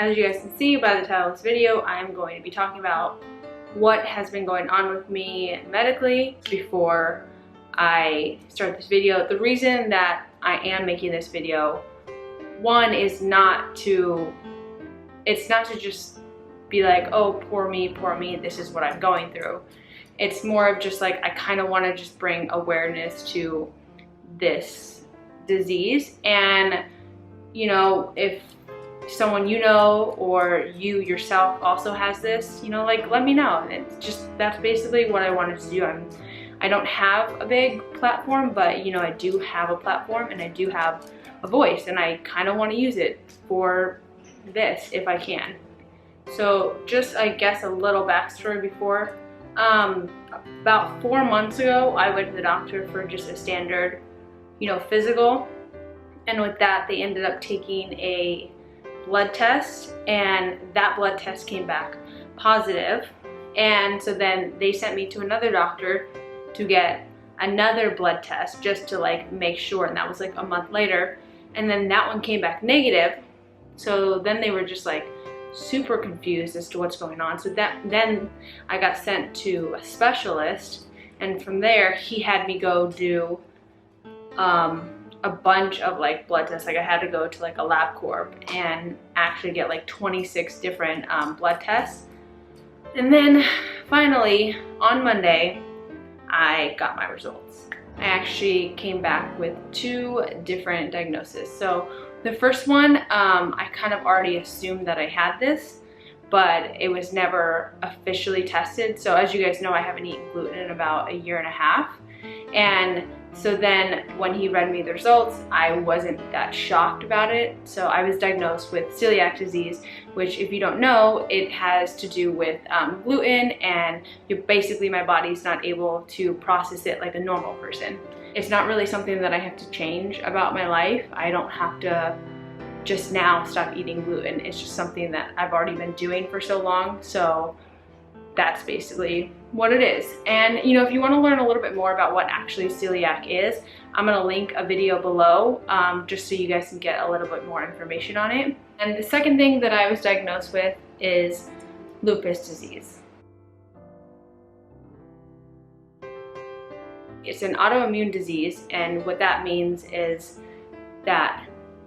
As you guys can see by the title of this video, I'm going to be talking about what has been going on with me medically before I start this video. The reason that I am making this video, one, is not to just be like, oh, poor me, this is what I'm going through. It's more of just like, I kind of want to just bring awareness to this disease. And, you know, if someone you know or you yourself also has this, you know, like, let me know. It's just, that's basically what I wanted to do. I don't have a big platform, but, you know, I do have a platform and I do have a voice, and I kind of want to use it for this if I can. So just, I guess, a little backstory before. About 4 months ago, I went to the doctor for just a standard, you know, physical. And with that, they ended up taking a blood test, and that blood test came back positive. And so then they sent me to another doctor to get another blood test just to like make sure, and that was like a month later. And then that one came back negative. So then they were just like super confused as to what's going on. So then I got sent to a specialist, and from there he had me go do a bunch of like blood tests. Like I had to go to like a LabCorp and actually get like 26 different blood tests. And then finally on Monday I got my results. I actually came back with 2 different diagnoses. So the first one, I kind of already assumed that I had this, but it was never officially tested. So as you guys know, I haven't eaten gluten in about 1.5 years. And so then when he read me the results, I wasn't that shocked about it. So I was diagnosed with celiac disease, which, if you don't know, it has to do with gluten, and basically my body's not able to process it like a normal person. It's not really something that I have to change about my life. I don't have to just now stop eating gluten. It's just something that I've already been doing for so long. So that's basically what it is. And, you know, if you want to learn a little bit more about what actually celiac is, I'm going to link a video below just so you guys can get a little bit more information on it. And the second thing that I was diagnosed with is lupus disease. It's an autoimmune disease, and what that means is that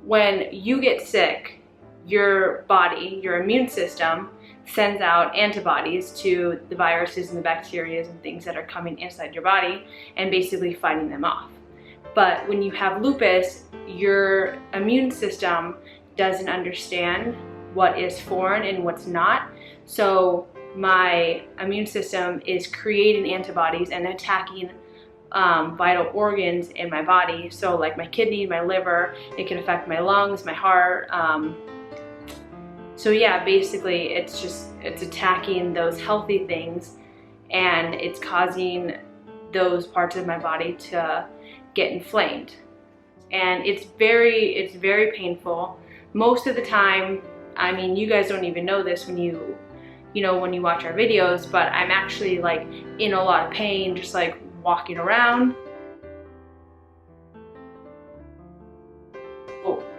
when you get sick, your body, your immune system, sends out antibodies to the viruses and the bacteria and things that are coming inside your body and basically fighting them off. But when you have lupus, your immune system doesn't understand what is foreign and what's not. So my immune system is creating antibodies and attacking vital organs in my body. So like my kidney, my liver, it can affect my lungs, my heart. So yeah, basically it's attacking those healthy things, and it's causing those parts of my body to get inflamed. And it's very painful. Most of the time, I mean, you guys don't even know this when you watch our videos, but I'm actually like in a lot of pain, just like walking around.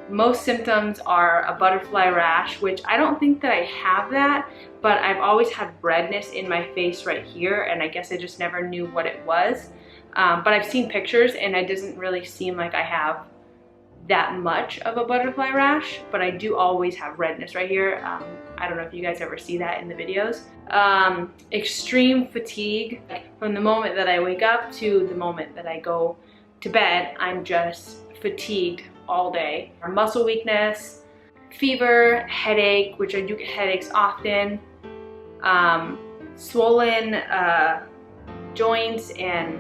Most symptoms are a butterfly rash, which I don't think that I have that, but I've always had redness in my face right here, and I guess I just never knew what it was. But I've seen pictures, and it doesn't really seem like I have that much of a butterfly rash, but I do always have redness right here. I don't know if you guys ever see that in the videos. Extreme fatigue. From the moment that I wake up to the moment that I go to bed, I'm just fatigued all day. Muscle weakness, fever, headache, which I do get headaches often, swollen joints, and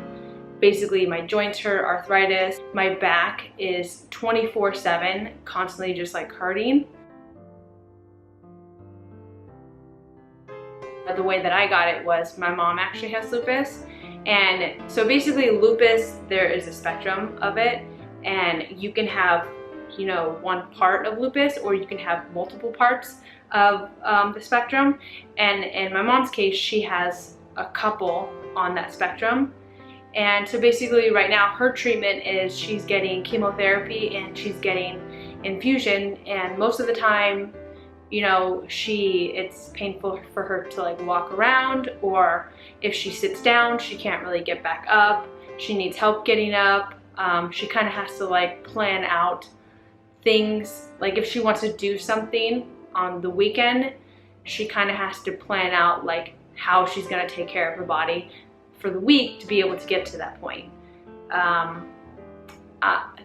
basically my joints hurt, arthritis. My back is 24/7, constantly just like hurting. The way that I got it was my mom actually has lupus, and so basically lupus, there is a spectrum of it, and you can have, you know, one part of lupus, or you can have multiple parts of the spectrum. And in my mom's case, she has a couple on that spectrum. And so basically right now her treatment is she's getting chemotherapy and she's getting infusion, and most of the time you know, it's painful for her to like walk around, or if she sits down, she can't really get back up. She needs help getting up. She kind of has to like plan out things. Like if she wants to do something on the weekend, she kind of has to plan out like how she's gonna take care of her body for the week to be able to get to that point.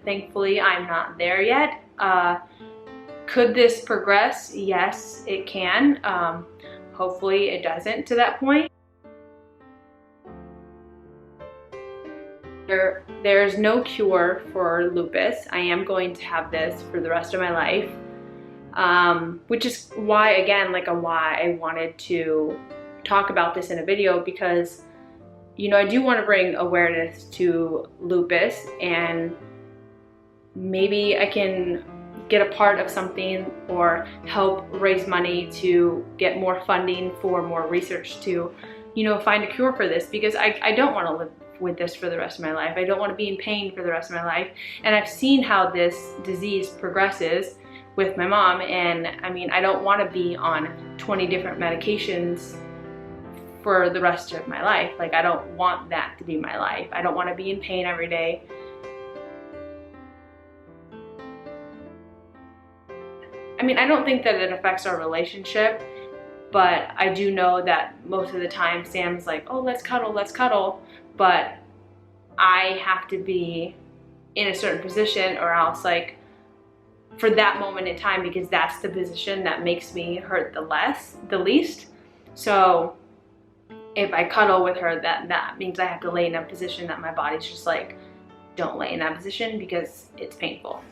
Thankfully, I'm not there yet. Could this progress? Yes, it can. Hopefully it doesn't to that point. There's no cure for lupus. I am going to have this for the rest of my life, which is why, again, why I wanted to talk about this in a video, because, you know, I do want to bring awareness to lupus, and maybe I can get a part of something or help raise money to get more funding for more research to, you know, find a cure for this, because I don't want to live with this for the rest of my life. I don't want to be in pain for the rest of my life. And I've seen how this disease progresses with my mom, and I mean, I don't want to be on 20 different medications for the rest of my life. Like, I don't want that to be my life. I don't want to be in pain every day. I mean, I don't think that it affects our relationship, but I do know that most of the time Sam's like, oh, let's cuddle, but I have to be in a certain position, or else, like, for that moment in time, because that's the position that makes me hurt the least. So if I cuddle with her, that means I have to lay in a position that my body's just like, don't lay in that position because it's painful.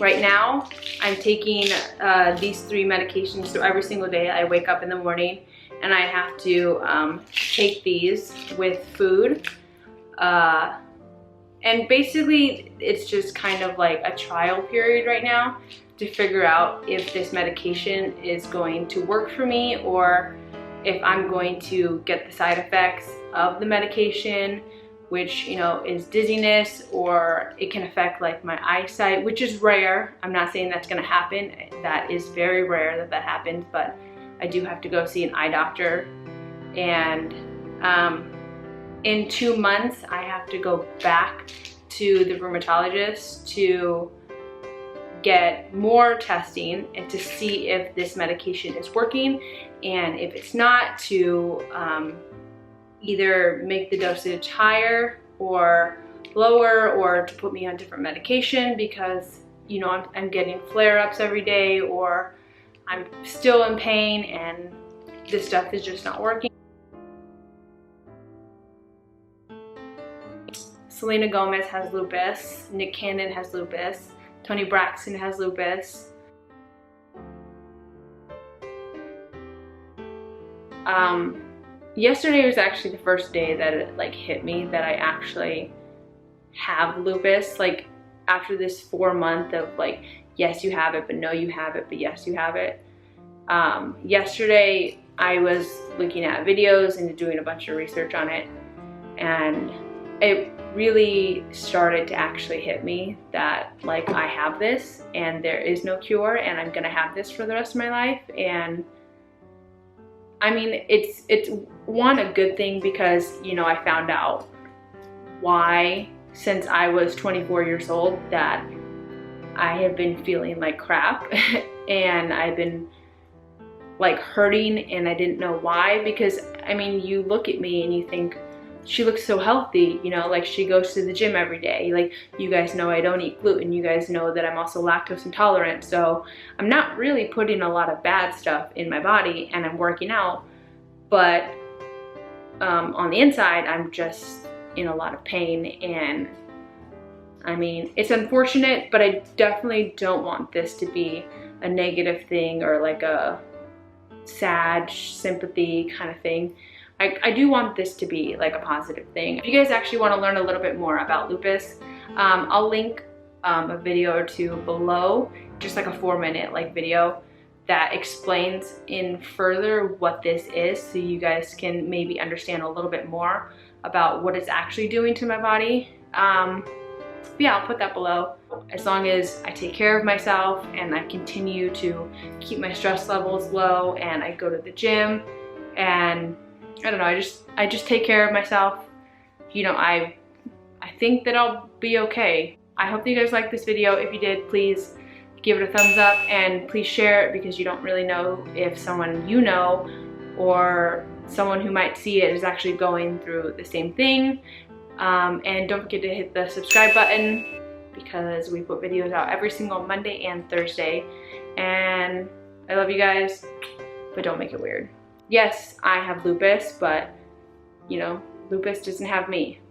Right now, I'm taking these 3 medications, so every single day I wake up in the morning and I have to take these with food. And basically, it's just kind of like a trial period right now to figure out if this medication is going to work for me, or if I'm going to get the side effects of the medication, which, you know, is dizziness, or it can affect like my eyesight, which is rare. I'm not saying that's gonna happen. That is very rare that happens, but I do have to go see an eye doctor. And in 2 months, I have to go back to the rheumatologist to get more testing and to see if this medication is working, and if it's not, to either make the dosage higher or lower, or to put me on different medication, because, you know, I'm getting flare-ups every day, or I'm still in pain and this stuff is just not working. Selena Gomez has lupus, Nick Cannon has lupus, Tony Braxton has lupus. Yesterday was actually the first day that it like hit me that I actually have lupus. Like, after this 4 month of like, yes you have it, but no you have it, but yes you have it. Yesterday I was looking at videos and doing a bunch of research on it, and it really started to actually hit me that like I have this and there is no cure, and I'm gonna have this for the rest of my life. And I mean, it's one, a good thing, because, you know, I found out why, since I was 24 years old, that I have been feeling like crap and I've been like hurting, and I didn't know why. Because I mean, you look at me and you think, she looks so healthy, you know, like she goes to the gym every day. Like, you guys know I don't eat gluten. You guys know that I'm also lactose intolerant. So I'm not really putting a lot of bad stuff in my body, and I'm working out. But on the inside, I'm just in a lot of pain. And I mean, it's unfortunate, but I definitely don't want this to be a negative thing, or like a sad sympathy kind of thing. I do want this to be like a positive thing. If you guys actually want to learn a little bit more about lupus, I'll link a video or 2 below, just like a 4-minute like video that explains in further what this is, so you guys can maybe understand a little bit more about what it's actually doing to my body. Yeah, I'll put that below. as long as I take care of myself and I continue to keep my stress levels low and I go to the gym and I don't know, I just take care of myself, you know, I think that I'll be okay. I hope that you guys liked this video. If you did, please give it a thumbs up and please share it, because you don't really know if someone you know or someone who might see it is actually going through the same thing. And don't forget to hit the subscribe button, because we put videos out every single Monday and Thursday. And I love you guys, but don't make it weird. Yes, I have lupus, but you know, lupus doesn't have me.